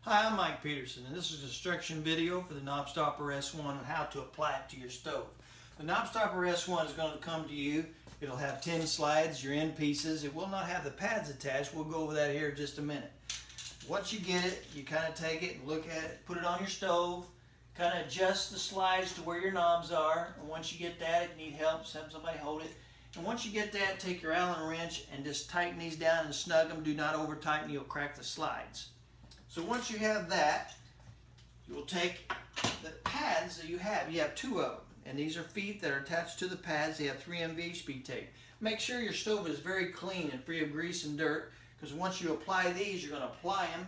Hi, I'm Mike Peterson, and this is an instruction video for the Knobstopper S1 on how to apply it to your stove. The Knobstopper S1 is going to come to you. It'll have 10 slides, your end pieces. It will not have the pads attached. We'll go over that here in just a minute. Once you get it, you kind of take it and look at it, put it on your stove, kind of adjust the slides to where your knobs are. And once you get that, if you need help, have somebody hold it. And once you get that, take your Allen wrench and just tighten these down and snug them. Do not over tighten, you'll crack the slides. So once you have that, you'll take the pads that you have. You have two of them, and these are feet that are attached to the pads. They have 3M VHP tape. Make sure your stove is very clean and free of grease and dirt, because once you apply these, you're going to apply them,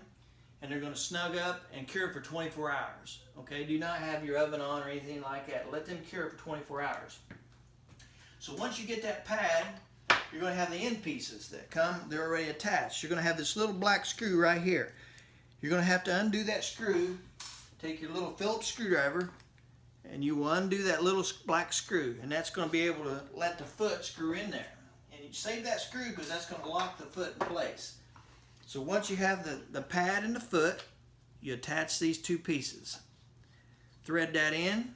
and they're going to snug up and cure for 24 hours. Okay, do not have your oven on or anything like that. Let them cure for 24 hours. So once you get that pad, you're going to have the end pieces that come. They're already attached. You're going to have this little black screw right here. You're going to have to undo that screw. Take your little Phillips screwdriver and you will undo that little black screw, and that's going to be able to let the foot screw in there. And you save that screw because that's going to lock the foot in place. So once you have the pad and the foot, you attach these two pieces. Thread that in,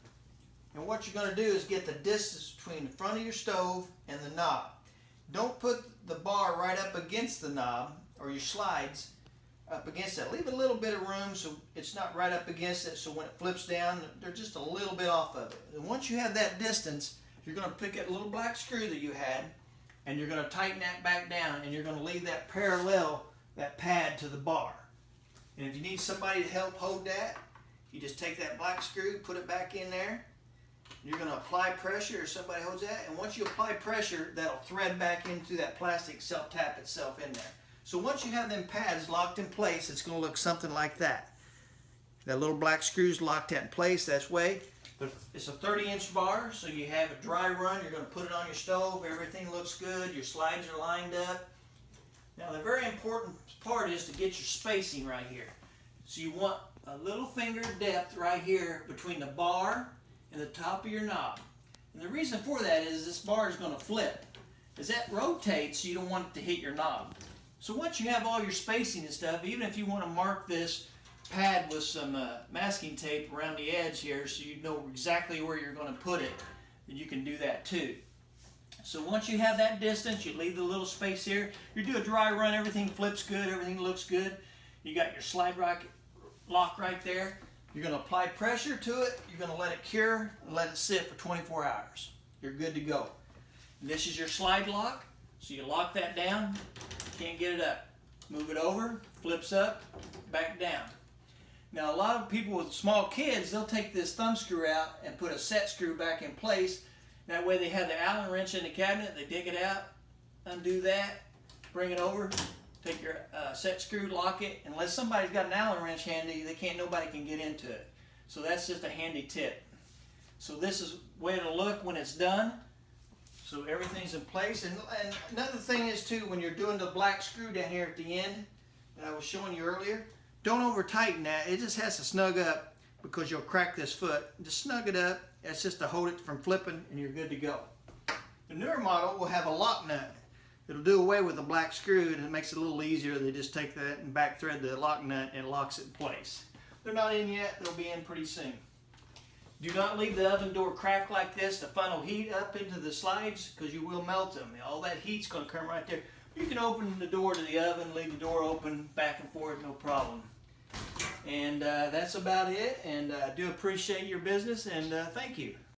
and what you're going to do is get the distance between the front of your stove and the knob. Don't put the bar right up against the knob or your slides up against it. Leave a little bit of room so it's not right up against it, so when it flips down, they're just a little bit off of it. And once you have that distance, you're going to pick that little black screw that you had, and you're going to tighten that back down, and you're going to leave that parallel, that pad, to the bar. And if you need somebody to help hold that, you just take that black screw, put it back in there. You're going to apply pressure, or somebody holds that, and once you apply pressure, that'll thread back into that plastic, self-tap itself in there. So once you have them pads locked in place, it's going to look something like that. That little black screw's locked in place that way. But it's a 30-inch bar, so you have a dry run. You're going to put it on your stove. Everything looks good. Your slides are lined up. Now the very important part is to get your spacing right here. So you want a little finger depth right here between the bar and the top of your knob. And the reason for that is this bar is going to flip. As that rotates, you don't want it to hit your knob. So once you have all your spacing and stuff, even if you want to mark this pad with some masking tape around the edge here so you know exactly where you're going to put it, then you can do that too. So once you have that distance, you leave the little space here. You do a dry run, everything flips good, everything looks good. You got your slide lock right there. You're going to apply pressure to it. You're going to let it cure and let it sit for 24 hours. You're good to go. And this is your slide lock. So you lock that down. Can't get it up. Move it over, flips up, back down. Now a lot of people with small kids, they'll take this thumb screw out and put a set screw back in place. That way they have the Allen wrench in the cabinet, they dig it out, undo that, bring it over, take your set screw, lock it. Unless somebody's got an Allen wrench handy, nobody can get into it. So that's just a handy tip. So this is the way it'll look when it's done. So everything's in place. And another thing is too, when you're doing the black screw down here at the end that I was showing you earlier, don't over tighten that. It just has to snug up because you'll crack this foot. Just snug it up. That's just to hold it from flipping and you're good to go. The newer model will have a lock nut. It'll do away with the black screw and it makes it a little easier. They just take that and back thread the lock nut and it locks it in place. They're not in yet. They'll be in pretty soon. Do not leave the oven door cracked like this to funnel heat up into the slides because you will melt them. All that heat's going to come right there. You can open the door to the oven, leave the door open back and forth, no problem. And that's about it. And I do appreciate your business, and thank you.